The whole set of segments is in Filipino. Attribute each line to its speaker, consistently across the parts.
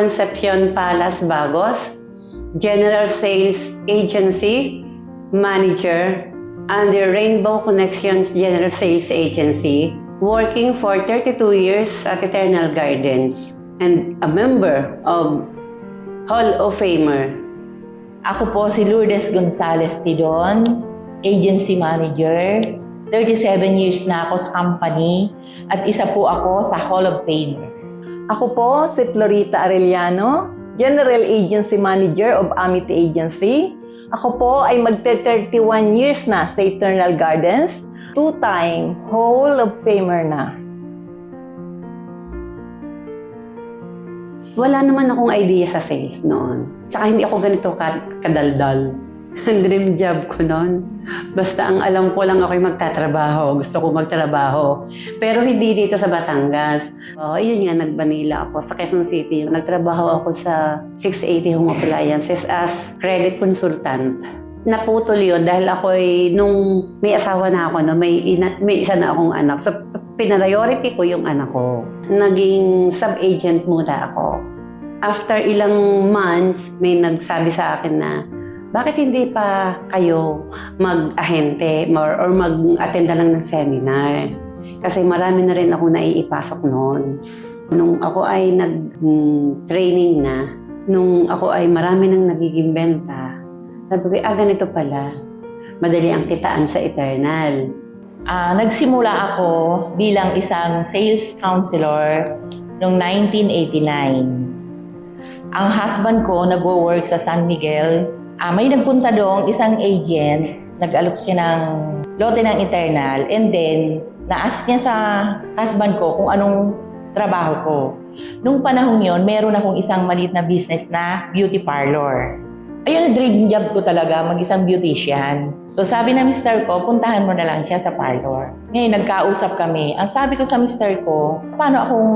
Speaker 1: Concepcion Palace, Bagos, General Sales Agency Manager under Rainbow Connections General Sales Agency, working for 32 years at Eternal Gardens, and a member of Hall of Famer.
Speaker 2: Ako po si Lourdes Gonzales Tidon, Agency Manager. 37 years na ako sa company at isa po ako sa Hall of Famer.
Speaker 3: Ako po si Florita Arellano, General Agency Manager of Amity Agency. Ako po ay magte-31 years na sa Eternal Gardens, two-time Hall of Famer na.
Speaker 1: Wala naman akong idea sa sales noon. Tsaka hindi ako ganito kadaldal. Dream job ko noon. Basta ang alam ko lang ako'y magtatrabaho. Gusto ko magtrabaho. Pero hindi dito sa Batangas. Yun nga, nag-Manila ako sa Quezon City. Nagtrabaho ako sa 680 Home Appliances as credit consultant. Naputol yun dahil ako'y nung may asawa na ako, no, may isa na akong anak. So, pinariority ko yung anak ko. Naging sub-agent muna ako. After ilang months, may nagsabi sa akin na, bakit hindi pa kayo mag-ahente or mag-attend na lang ng seminar? Kasi marami na rin ako naiipasok noon. Nung ako ay nag-training na, nung ako ay marami nang nagiging benta, sabi ko, ganito pala. Madali ang kitaan sa Eternal.
Speaker 2: Nagsimula ako bilang isang sales counselor noong 1989. Ang husband ko nagwo-work sa San Miguel. May nagpunta doon, isang agent, nag-alok siya ng lote ng Eternal, and then na-ask niya sa husband ko kung anong trabaho ko. Nung panahon yon, meron akong isang maliit na business na beauty parlor. Ayun, dream job ko talaga, mag-isang beautician. So sabi na mister ko, puntahan mo na lang siya sa parlor. Ngayon, nagkausap kami. Ang sabi ko sa mister ko, paano akong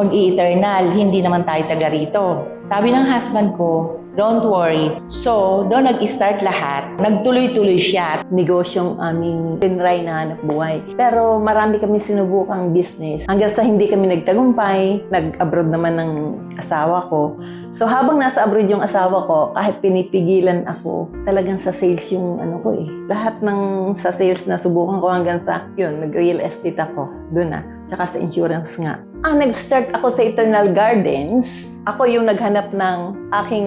Speaker 2: mag-i-Eternal? Hindi naman tayo taga rito. Sabi ng husband ko, don't worry. So, doon nag-start lahat. Nagtuloy-tuloy siya.
Speaker 3: Negosyong aming tinry na hanap buhay. Pero marami kami sinubukang business. Hanggang sa hindi kami nagtagumpay, nag-abroad naman ng asawa ko. So habang nasa abroad yung asawa ko, kahit pinipigilan ako, talagang sa sales yung ano ko eh. Lahat ng sa sales na subukan ko hanggang sa, yun, nag-real estate ako. Doon na. Tsaka sa insurance nga. Nag-start ako sa Eternal Gardens. Ako yung naghanap ng aking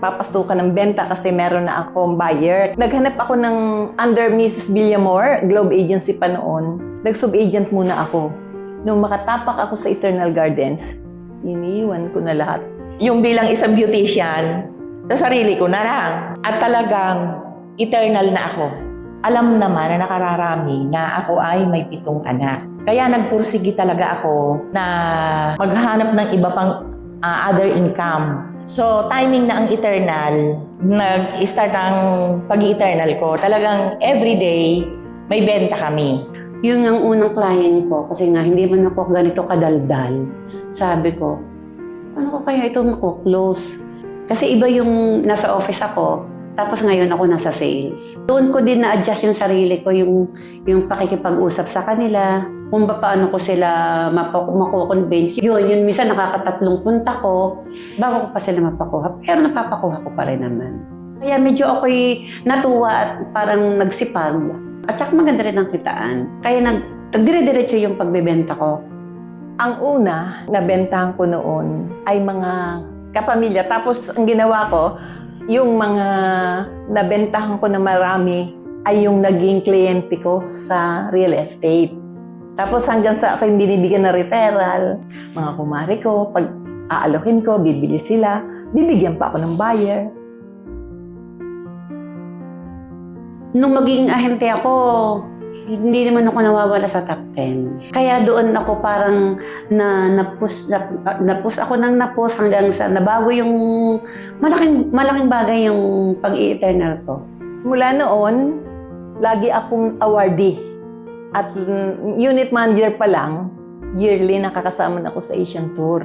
Speaker 3: papasukan ng benta kasi meron na akong buyer. Naghanap ako ng under Mrs. Villamor, Globe Agency pa noon. Nag-sub-agent muna ako. Nung makatapak ako sa Eternal Gardens, iniiwan ko na lahat.
Speaker 2: Yung bilang isang beautician, sa sarili ko na lang. At talagang eternal na ako. Alam naman na nakararami na ako ay may 7 anak. Kaya nagpursigi talaga ako na maghanap ng iba pang other income. So, timing na ang Eternal, nag-start ang pag-eternal ko. Talagang everyday, may benta kami.
Speaker 1: Yun ang unang client ko kasi nga hindi man ako ganito kadaldal. Sabi ko, ano ko kaya ito mako-close? Kasi iba yung nasa office ako, tapos ngayon ako nasa sales. Doon ko din na-adjust yung sarili ko, yung pakikipag-usap sa kanila, kung paano ko sila mako-convince. Yun, minsan nakakatatlong punta ko, bago ko pa sila mapakuha, pero napapakuha ko pa rin naman. Kaya medyo ako'y natuwa at parang nagsipag. At saka maganda rin ang kitaan. Kaya nagdire-diretso yung pagbebenta ko.
Speaker 3: Ang una, nabentahan ko noon ay mga kapamilya. Tapos ang ginawa ko, yung mga nabentahan ko na marami ay yung naging kliyente ko sa real estate. Tapos hanggang sa akin binibigyan na referral, mga kumari ko, pag aalokin ko, bibili sila, bibigyan pa ako ng buyer.
Speaker 1: Nung maging ahente ako, hindi naman ako nawawala sa top 10. Kaya doon ako parang napus ako ng napus hanggang sa nabago yung malaking bagay yung pag-i-eternal ko.
Speaker 3: Mula noon, lagi akong awardee. At unit manager pa lang, yearly nakakasama na ako sa Asian Tour.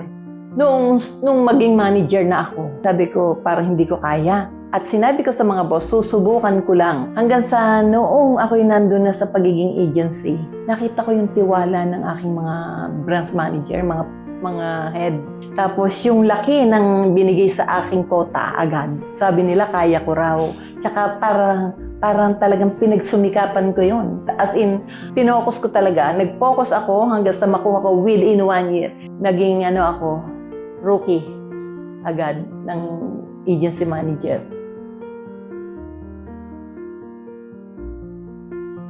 Speaker 3: Nung maging manager na ako, sabi ko parang hindi ko kaya. At sinabi ko sa mga boss, susubukan ko lang. Hanggang sa noong ako'y nandun na sa pagiging agency, nakita ko yung tiwala ng aking mga branch manager, mga mga head. Tapos yung laki ng binigay sa aking kota agad. Sabi nila kaya ko raw. Tsaka parang talagang pinagsumikapan ko yun. As in, pinokus ko talaga. Nag-focus ako hanggang sa makuha ko within 1 year. Naging rookie agad ng agency manager.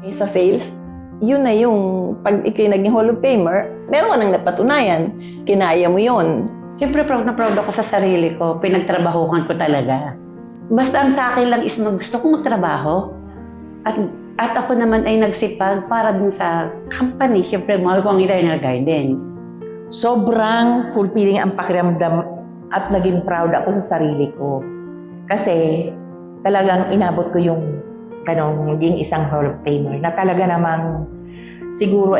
Speaker 3: Sa sales, yun na yung pag ikay naging Hall of Famer, meron ka nang napatunayan, kinaya mo yun.
Speaker 1: Siyempre, proud na proud ako sa sarili ko. Pinagtrabahukan ko talaga. Basta ang sa akin lang is gusto kong magtrabaho. At ako naman ay nagsipag para dun sa company. Siyempre, mahal ko ang Eternal Gardens.
Speaker 2: Sobrang fulfilling ang pakiramdam at naging proud ako sa sarili ko. Kasi talagang inabot ko yung maging isang Hall of Famer na talaga namang siguro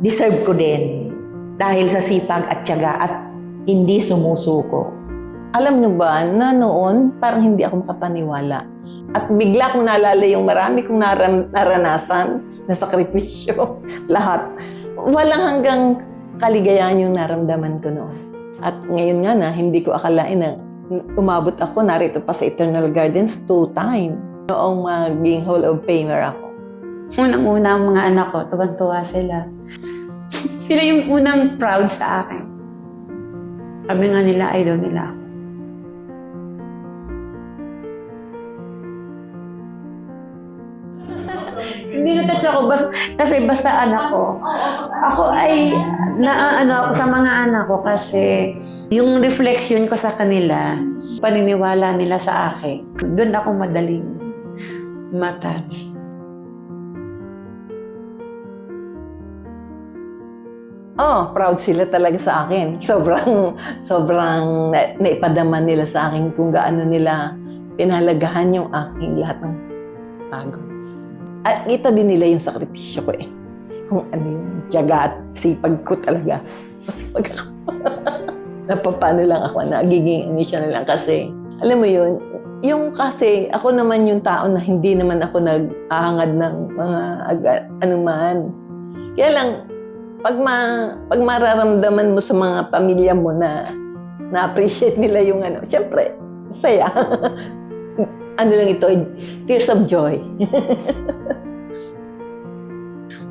Speaker 2: deserve ko din dahil sa sipag at tiyaga at hindi sumusuko.
Speaker 3: Alam nyo ba na noon parang hindi ako makapaniwala. At bigla kong naalala yung marami kong naranasan na sakripisyo. Lahat. Walang hanggang kaligayahan yung naramdaman ko noon. At ngayon nga na, hindi ko akalain na umabot ako, narito pa sa Eternal Gardens 2 times. Noong maging Hall of Famer ako.
Speaker 1: Unang-una ang mga anak ko, tuwang-tuwa sila. Sila yung unang proud sa akin. Sabi nga nila, idol nila ako. Hindi na-touch ako, kasi basta anak ko. Ako ay, ako sa mga anak ko kasi yung reflection ko sa kanila, paniniwala nila sa akin, doon ako madaling matouch.
Speaker 3: Proud sila talaga sa akin. Sobrang naipadaman nila sa akin kung gaano nila pinalagahan yung aking lahat ng pagod. At kita din nila yung sakripisyo ko Kung ano yung tiyaga at sipag ko talaga. Masipag ako. Napapano lang ako, nagiging siya na lang kasi, alam mo yun, yung kasi ako naman yung tao na hindi naman ako nag-ahangad ng mga anuman. Kaya lang, pag mararamdaman mo sa mga pamilya mo na na-appreciate nila yung siyempre, masaya. Lang ito, tears of joy.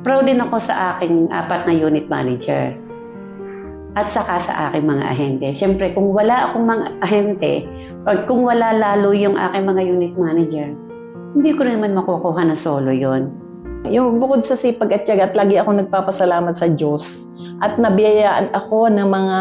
Speaker 1: Proud din ako sa aking 4 na unit manager. At saka sa aking mga ahente. Siyempre, kung wala akong mga ahente, o kung wala lalo yung aking mga unit manager, hindi ko naman makukuha na solo yon.
Speaker 3: Yung bukod sa sipag at tiyaga, at lagi ako nagpapasalamat sa Diyos. At nabiyayaan ako ng mga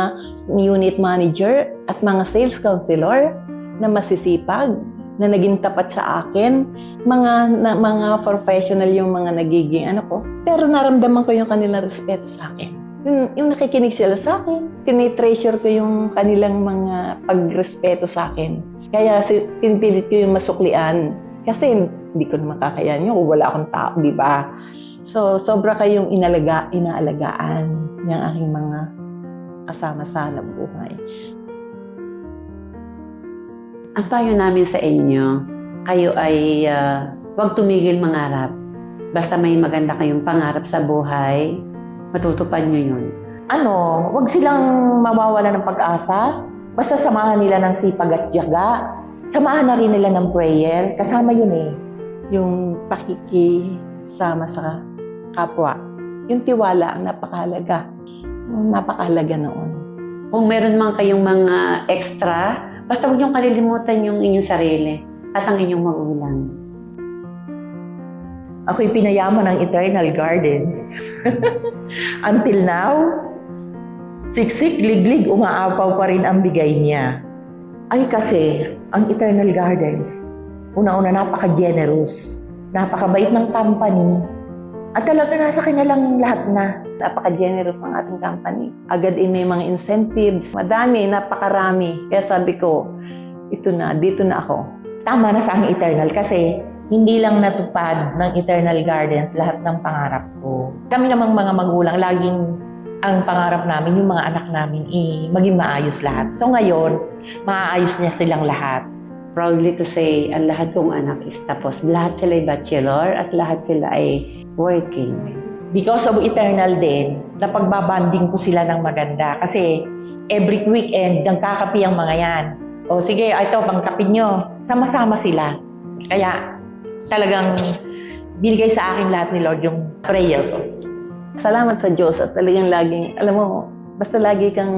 Speaker 3: unit manager at mga sales counselor na masisipag, na naging tapat sa akin. Mga professional yung mga nagiging ko. Pero naramdaman ko yung kanilang respeto sa akin. Yung nakikinig sila sa akin, tinitreasure ko yung kanilang mga pagrespeto sa akin. Kaya pinipilit ko yung masuklian. Kasi hindi ko naman kakayahan yun kung wala akong tao, di ba? So, sobra kayong inaalagaan yung aking mga kasama sa buhay.
Speaker 1: Ang payo namin sa inyo, kayo ay huwag tumigil mangarap. Basta may maganda kayong pangarap sa buhay, matutupad nyo yun.
Speaker 2: Wag silang mawawala ng pag-asa. Basta samahan nila ng sipag at tiyaga. Samahan na rin nila ng prayer. Kasama yun
Speaker 3: Yung pakikisama sa kapwa. Yung tiwala ang napakahalaga. Napakahalaga noon.
Speaker 1: Kung meron man kayong mga extra, basta huwag niyong kalilimutan yung inyong sarili at ang inyong magulang.
Speaker 2: Ako'y pinayaman ng Eternal Gardens. Until now, siksik, liglig, umaapaw pa rin ang bigay niya. Ay kasi, ang Eternal Gardens, una-una napaka-generous, napakabait ng company, at talaga nasa kanya lang lahat na.
Speaker 3: Napaka-generous ng ating company. Agad may mga incentives. Madami, napakarami. Kaya sabi ko, ito na, dito na ako.
Speaker 2: Tama na sa ang Eternal kasi hindi lang natupad ng Eternal Gardens lahat ng pangarap ko. Kami namang mga magulang, laging ang pangarap namin, yung mga anak namin, maging maayos lahat. So ngayon, maayos niya silang lahat.
Speaker 1: Proudly to say, ang lahat kong anak is tapos. Lahat sila ay bachelor at lahat sila ay working.
Speaker 2: because of Eternal din, napagbabanding ko sila ng maganda. Kasi every weekend, nagkakapi ang mga yan. O sige, ito, pangkapi nyo. Sama-sama sila. Kaya talagang binigay sa akin lahat ni Lord yung prayer ko.
Speaker 3: Salamat sa Diyos at talagang laging, alam mo, basta lagi kang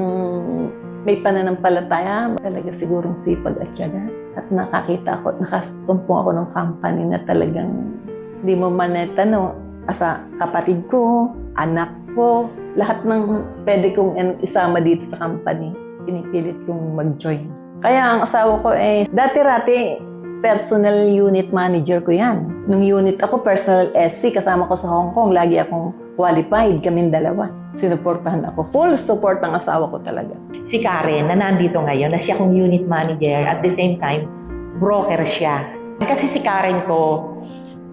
Speaker 3: may pananampalataya, talaga sigurong sipag at tiyaga. At nakakita ako, nakasumpong ako ng company na talagang hindi mo man natanong, asa kapatid ko, anak ko, lahat ng pwede kong isama dito sa company, pinipilit kong mag-join. Kaya ang asawa ko dati-rati, personal unit manager ko yan. Nung unit ako, personal SC, kasama ko sa Hong Kong, lagi akong qualified, kaming dalawa. Sinuportahan ako. Full support ng asawa ko talaga.
Speaker 2: Si Karen, na nandito ngayon, na siya kong unit manager, at the same time, broker siya. Kasi si Karen ko,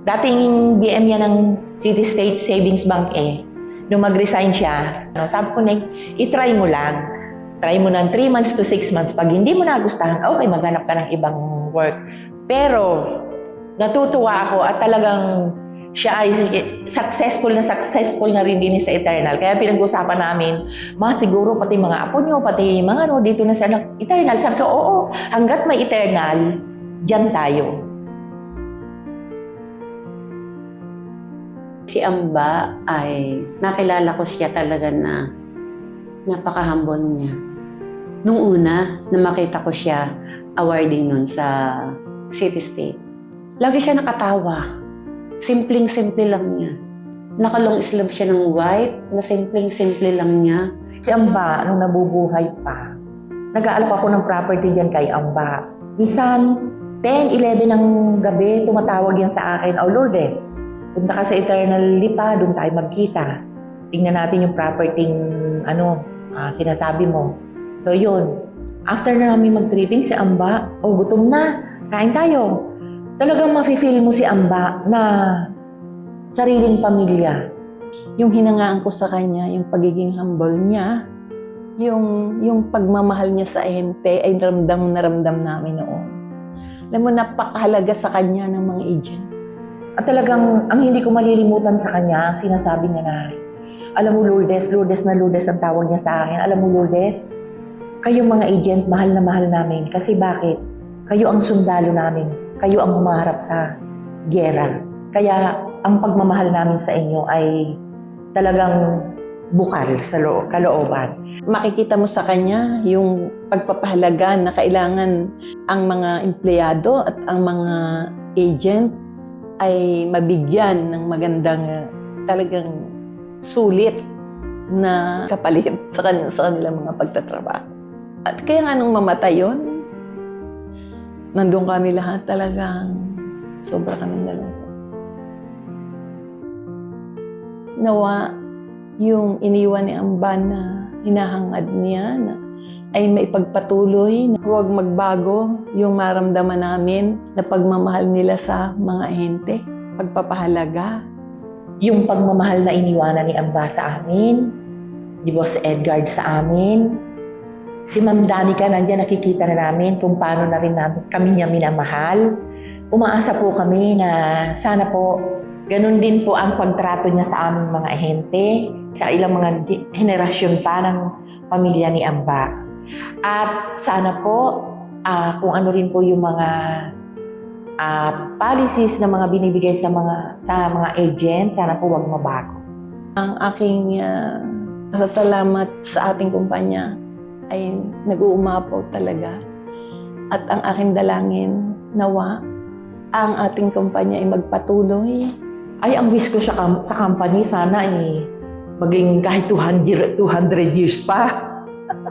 Speaker 2: dating BM niya ng City State Savings Bank nung mag-resign siya, sabi ko na, itry mo lang. Try mo ng 3 months to 6 months. Pag hindi mo nagustuhan, okay, maghanap ka ng ibang work. Pero, natutuwa ako at talagang siya ay successful na rin din sa Eternal. Kaya pinag-usapan namin, siguro pati mga apo nyo, pati mga dito na sa Eternal. Sabi ko, oo, hanggat may Eternal, dyan tayo.
Speaker 1: Si Amba ay nakilala ko siya talaga na napaka-humble niya. Nung una, na makita ko siya awarding nun sa City State. Lagi siya nakatawa. Simpleng-simple lang niya. Naka-long sleeve siya ng white, na simpleng-simple lang niya.
Speaker 2: Si Amba, nung nabubuhay pa, nag-aalok ako ng property dyan kay Amba. Minsan, 10, 11 ng gabi, tumatawag yan sa akin, Lourdes, punta ka sa Eternal Lipa, doon tayo magkita. Tingnan natin yung property sinasabi mo. So yun, after na namin mag-tripping, si Amba, gutom na, kain tayo. Talagang mafe-feel mo si Amba na sariling pamilya.
Speaker 3: Yung hinangaan ko sa kanya, yung pagiging humble niya, yung pagmamahal niya sa ahente ay ramdam na ramdam namin noon. Alam mo, napakahalaga sa kanya ng mga agent.
Speaker 2: At talagang, ang hindi ko malilimutan sa kanya, sinasabi niya na, alam mo Lourdes ang tawag niya sa akin. Alam mo Lourdes, kayong mga agent, mahal na mahal namin. Kasi bakit? Kayo ang sundalo namin. Kayo ang humaharap sa giyera. Kaya ang pagmamahal namin sa inyo ay talagang bukal sa kalooban.
Speaker 3: Makikita mo sa kanya yung pagpapahalaga na kailangan ang mga empleyado at ang mga agent ay mabigyan ng magandang talagang sulit na kapalit sa kanilang mga pagtatrabaho. At kaya nga nung mamatay yun, nandun kami lahat talagang sobra kaming nalungkot. Nawa yung iniwan ni Amba na hinahangad niya na ay maipagpatuloy, na huwag magbago yung maramdaman namin na pagmamahal nila sa mga ahente, pagpapahalaga.
Speaker 2: Yung pagmamahal na iniwanan ni Amba sa amin, ni Boss Edgar sa amin, si Ma'am Danica nandiyan, nakikita na namin kung paano na rin kami niya minamahal. Umaasa po kami na sana po ganun din po ang pagtrato niya sa aming mga ahente, sa ilang mga henerasyon pa ng pamilya ni Amba. At sana po, kung ano rin po yung mga policies na mga binibigay sa mga agent, sana po wag mabago.
Speaker 3: Ang aking pasasalamat sa ating kumpanya ay nag-uumapaw talaga. At ang aking dalangin, nawa, ang ating kumpanya ay magpatuloy.
Speaker 2: Ay, ang wish ko sa company, sana maging kahit 200 years pa.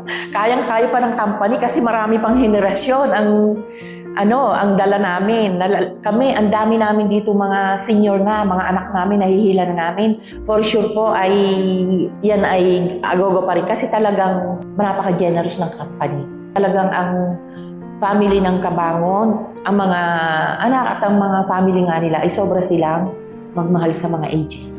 Speaker 2: Kayang-kaya pa ng company kasi marami pang henerasyon ang dala namin. Kami, ang dami namin dito mga senior na, mga anak namin, nahihila na namin. For sure po yan ay agogo pa rin kasi talagang napaka-generous ng company. Talagang ang family ng Cabangon, ang mga anak at ang mga family nga nila ay sobra silang magmahal sa mga agent.